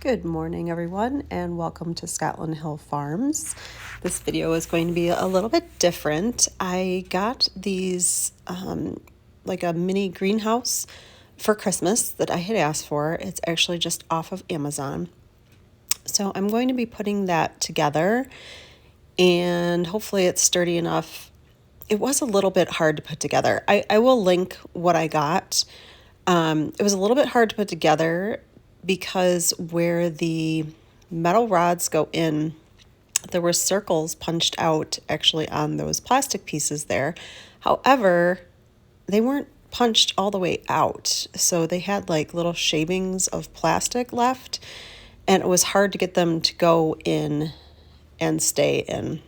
Good morning, everyone, and welcome to Scotland Hill Farms. This video is going to be a little bit different. I got these like a mini greenhouse for Christmas that I had asked for. It's actually just off of Amazon. So I'm going to be putting that together, and hopefully it's sturdy enough. It was a little bit hard to put together. I will link what I got. It was a little bit hard to put together because where the metal rods go in, there were circles punched out actually on those plastic pieces there. However, they weren't punched all the way out. So they had like little shavings of plastic left, and it was hard to get them to go in and stay in.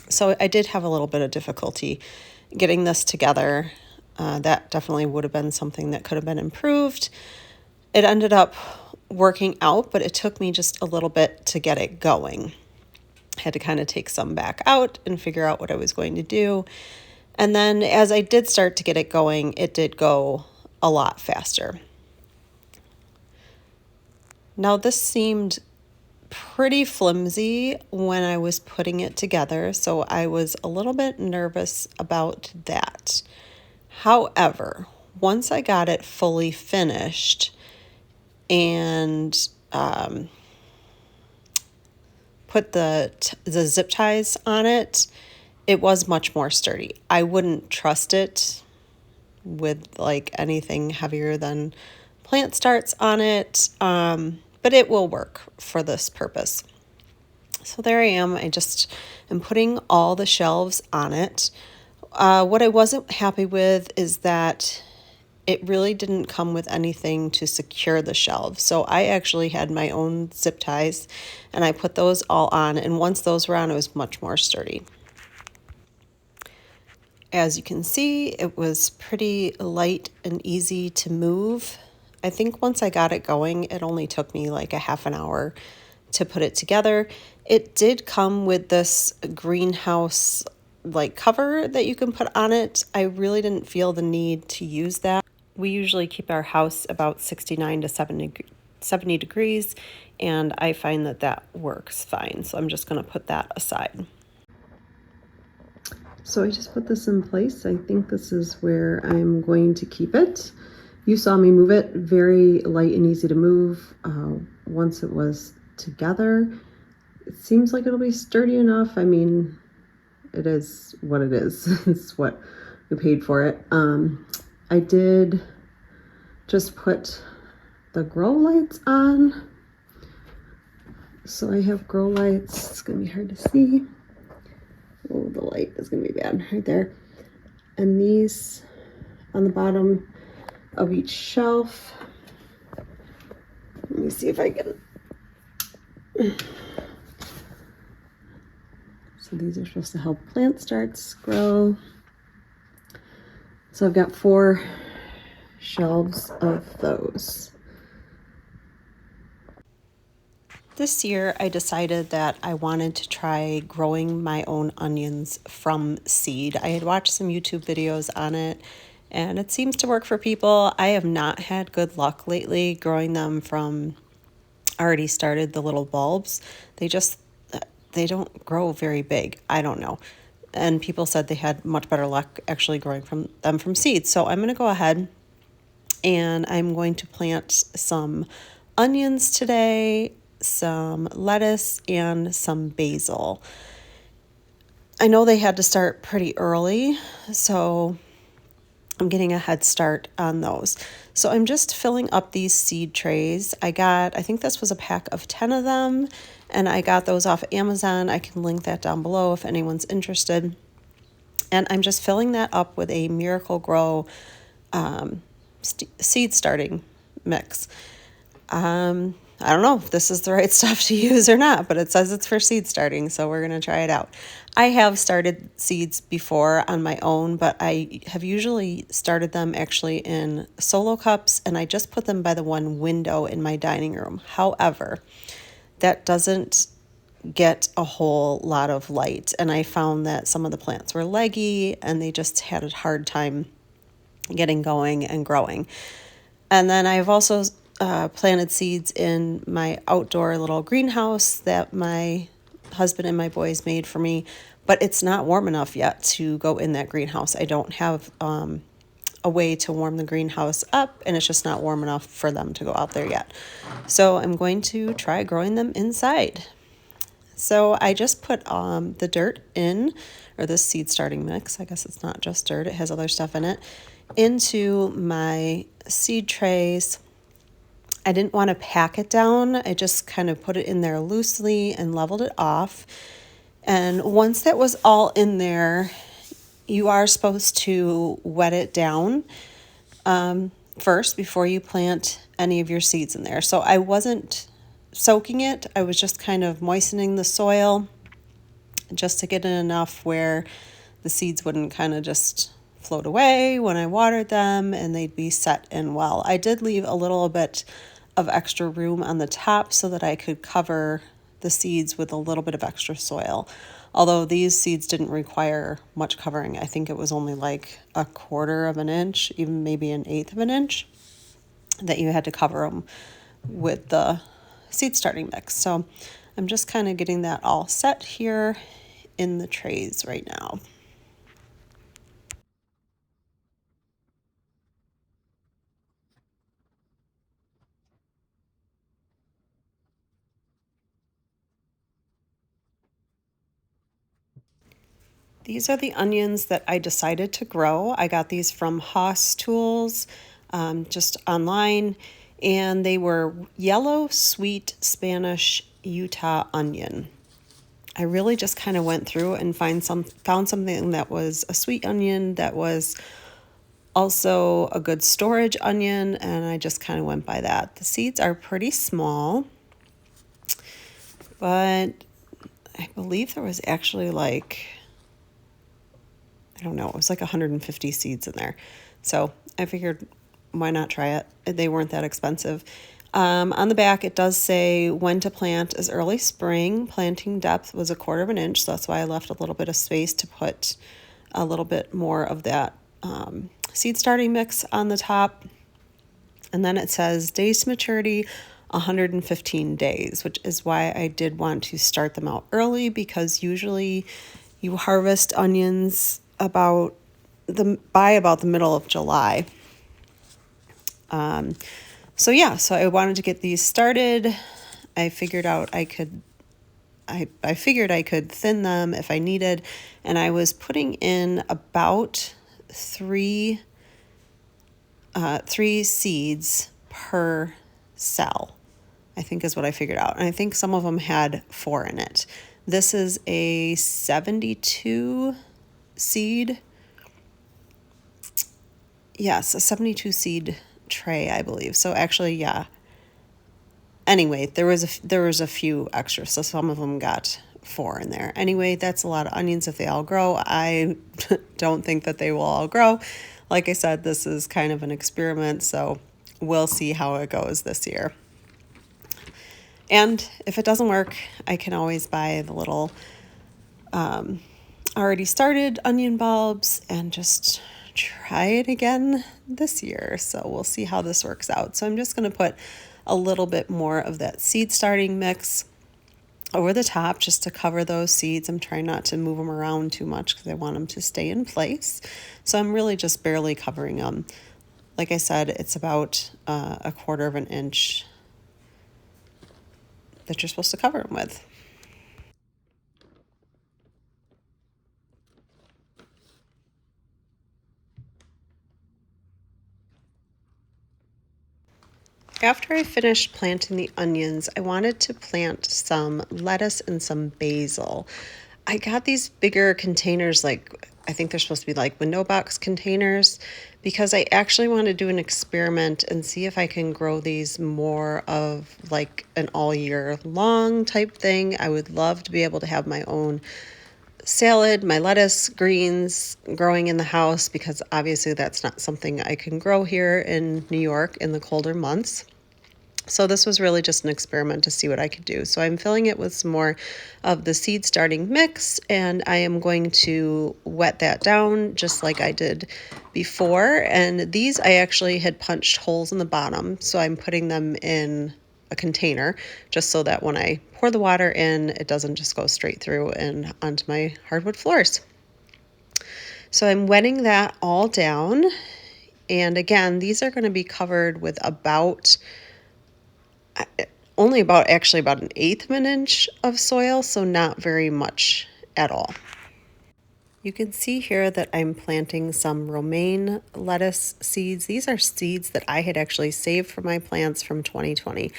So I did have a little bit of difficulty getting this together. That definitely would have been something that could have been improved. It ended up working out, but it took me just a little bit to get it going. I had to kind of take some back out and figure out what I was going to do. And then as I did start to get it going, it did go a lot faster. Now this seemed pretty flimsy when I was putting it together, so I was a little bit nervous about that. However, once I got it fully finished and put the zip ties on it, it was much more sturdy. I wouldn't trust it with like anything heavier than plant starts on it, but it will work for this purpose. So there I am. I just am putting all the shelves on it. What I wasn't happy with is that it really didn't come with anything to secure the shelves. So I actually had my own zip ties and I put those all on. And once those were on, it was much more sturdy. As you can see, it was pretty light and easy to move. I think once I got it going, it only took me like a half an hour to put it together. It did come with this greenhouse like cover that you can put on it. I really didn't feel the need to use that. We usually keep our house about 69 to 70 degrees, and I find that that works fine. So I'm just going to put that aside. So I just put this in place. I think this is where I'm going to keep it. You saw me move it, very light and easy to move. Once it was together, it seems like it'll be sturdy enough. I mean, it is what it is. It's what we paid for it. I did just put the grow lights on. So I have grow lights. It's gonna be hard to see. Oh, the light is gonna be bad right there. And these on the bottom of each shelf. Let me see if I can. So these are supposed to help plant starts grow. So I've got 4 shelves of those. This year I decided that I wanted to try growing my own onions from seed. I had watched some YouTube videos on it and it seems to work for people. I have not had good luck lately growing them from already started the little bulbs. They don't grow very big. I don't know. And people said they had much better luck actually growing them from seeds. So I'm going to go ahead and I'm going to plant some onions today, some lettuce, and some basil. I know they had to start pretty early, so I'm getting a head start on those. So I'm just filling up these seed trays. I think this was a pack of 10 of them, and I got those off Amazon. I can link that down below if anyone's interested. And I'm just filling that up with a Miracle-Gro seed starting mix. I don't know if this is the right stuff to use or not, but it says it's for seed starting, so we're going to try it out. I have started seeds before on my own, but I have usually started them actually in solo cups, and I just put them by the one window in my dining room. However, that doesn't get a whole lot of light, and I found that some of the plants were leggy, and they just had a hard time getting going and growing. And then I've also planted seeds in my outdoor little greenhouse that my husband and my boys made for me, but it's not warm enough yet to go in that greenhouse. I don't have a way to warm the greenhouse up, and it's just not warm enough for them to go out there yet. So I'm going to try growing them inside. So I just put the dirt in, or this seed starting mix, I guess it's not just dirt, it has other stuff in it, into my seed trays. I didn't want to pack it down. I just kind of put it in there loosely and leveled it off. And once that was all in there, you are supposed to wet it down first before you plant any of your seeds in there. So I wasn't soaking it. I was just kind of moistening the soil just to get it enough where the seeds wouldn't kind of just float away when I watered them, and they'd be set in well. I did leave a little bit of extra room on the top so that I could cover the seeds with a little bit of extra soil. Although these seeds didn't require much covering. I think it was only like 1/4 of an inch, even maybe 1/8 of an inch, that you had to cover them with the seed starting mix. So I'm just kind of getting that all set here in the trays right now. These are the onions that I decided to grow. I got these from Haas Tools, just online, and they were yellow sweet Spanish Utah onion. I really just kind of went through and found something that was a sweet onion that was also a good storage onion, and I just kind of went by that. The seeds are pretty small, but I believe there was actually like, I don't know, it was like 150 seeds in there. So I figured, why not try it? They weren't that expensive. On the back, it does say when to plant is early spring. Planting depth was 1/4 of an inch. So that's why I left a little bit of space to put a little bit more of that seed starting mix on the top. And then it says days to maturity, 115 days, which is why I did want to start them out early, because usually you harvest onions by about the middle of July. So I wanted to get these started. I figured I could thin them if I needed, and I was putting in about three seeds per cell, I think is what I figured out. And I think some of them had 4 in it. This is a 72 seed. Yes, a 72 seed tray, I believe. So actually, yeah. Anyway, there was a few extra, so some of them got 4 in there. Anyway, that's a lot of onions if they all grow. I don't think that they will all grow. Like I said, this is kind of an experiment, so we'll see how it goes this year. And if it doesn't work, I can always buy the little already started onion bulbs and just try it again this year. So we'll see how this works out. So I'm just going to put a little bit more of that seed starting mix over the top just to cover those seeds. I'm trying not to move them around too much because I want them to stay in place. So I'm really just barely covering them. Like I said, it's about 1/4 of an inch that you're supposed to cover them with. After I finished planting the onions, I wanted to plant some lettuce and some basil. I got these bigger containers, like I think they're supposed to be like window box containers, because I actually want to do an experiment and see if I can grow these more of like an all year long type thing. I would love to be able to have my own salad, my lettuce, greens growing in the house, because obviously that's not something I can grow here in New York in the colder months. So this was really just an experiment to see what I could do. So I'm filling it with some more of the seed starting mix, and I am going to wet that down just like I did before. And these I actually had punched holes in the bottom, so I'm putting them in a container just so that when I pour the water in, it doesn't just go straight through and onto my hardwood floors. So I'm wetting that all down. And again, these are going to be covered with actually about 1/8 of an inch of soil, so not very much at all. You can see here that I'm planting some romaine lettuce seeds. These are seeds that I had actually saved for my plants from 2020.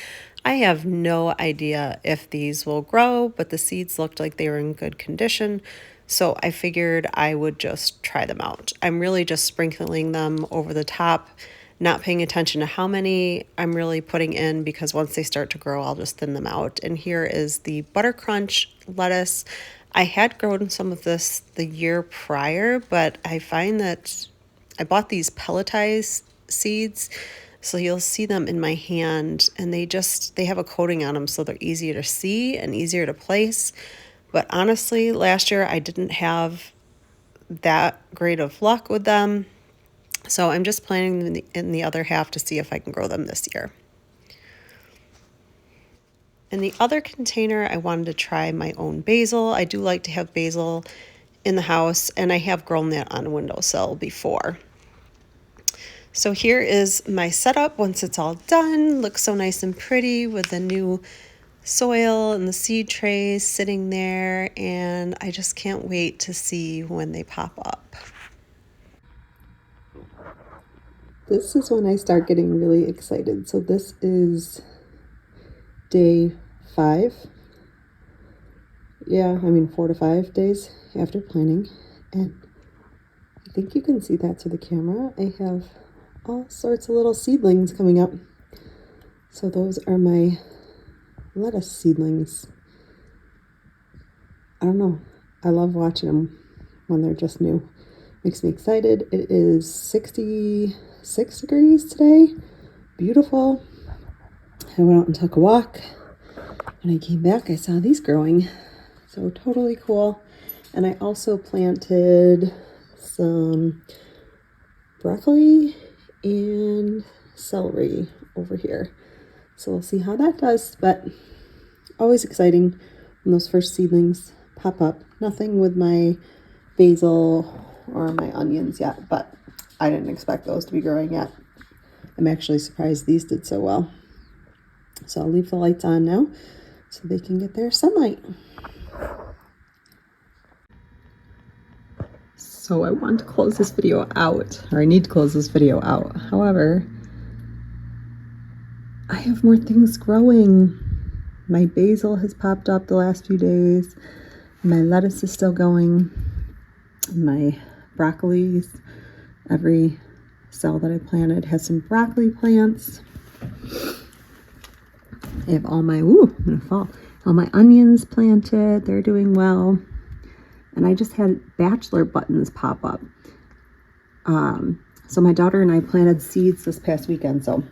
I have no idea if these will grow, but the seeds looked like they were in good condition, so I figured I would just try them out. I'm really just sprinkling them over the top, not paying attention to how many I'm really putting in, because once they start to grow, I'll just thin them out. And here is the Butter Crunch lettuce. I had grown some of this the year prior, but I find that I bought these pelletized seeds, so you'll see them in my hand, and they have a coating on them, so they're easier to see and easier to place. But honestly, last year I didn't have that great of luck with them, so I'm just planting in the other half to see if I can grow them this year. In the other container, I wanted to try my own basil. I do like to have basil in the house, and I have grown that on a windowsill before. So here is my setup once it's all done. Looks so nice and pretty with the new soil and the seed trays sitting there, and I just can't wait to see when they pop up. This is when I start getting really excited. So this is day 5. Yeah, 4 to 5 days after planting, and I think you can see that to the camera. I have all sorts of little seedlings coming up. So those are my lettuce seedlings. I don't know. I love watching them when they're just new. Makes me excited. It is 66 degrees today. Beautiful. I went out and took a walk. When I came back, I saw these growing. So totally cool. And I also planted some broccoli and celery over here. So we'll see how that does, but always exciting when those first seedlings pop up. Nothing with my basil or my onions yet, but I didn't expect those to be growing yet. I'm actually surprised these did so well. So I'll leave the lights on now so they can get their sunlight. So I want to close this video out, or I need to close this video out. However, I have more things growing. My basil has popped up the last few days. My lettuce is still going. My broccolis, every cell that I planted has some broccoli plants. I have all my, I'm gonna fall. All my onions planted, they're doing well. And I just had bachelor buttons pop up. So my daughter and I planted seeds this past weekend, so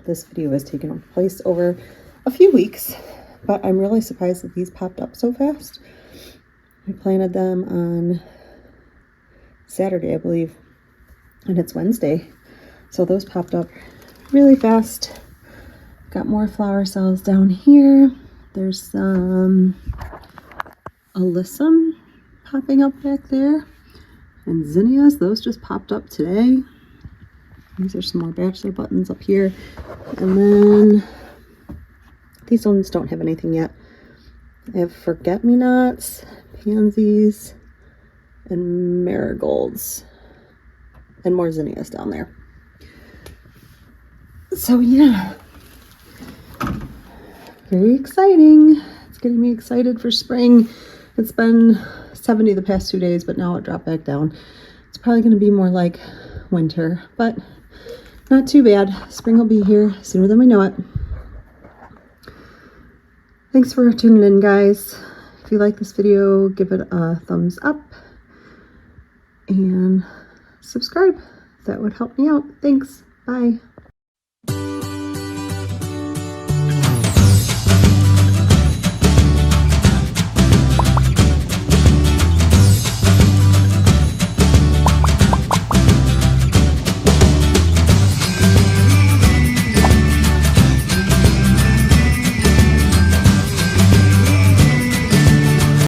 this video has taken place over a few weeks, but I'm really surprised that these popped up so fast. I planted them on Saturday, I believe, and it's Wednesday. So those popped up really fast. Got more flower cells down here. There's some alyssum popping up back there. And zinnias, those just popped up today. These are some more bachelor buttons up here. And then these ones don't have anything yet. I have forget-me-nots, pansies, and marigolds, and more zinnias down there. So yeah, very exciting. It's getting me excited for spring. It's been 70 the past 2 days, but now it dropped back down. It's probably going to be more like winter, but not too bad. Spring will be here sooner than we know it. Thanks for tuning in, guys. If you like this video, give it a thumbs up and subscribe. That would help me out. Thanks. Bye.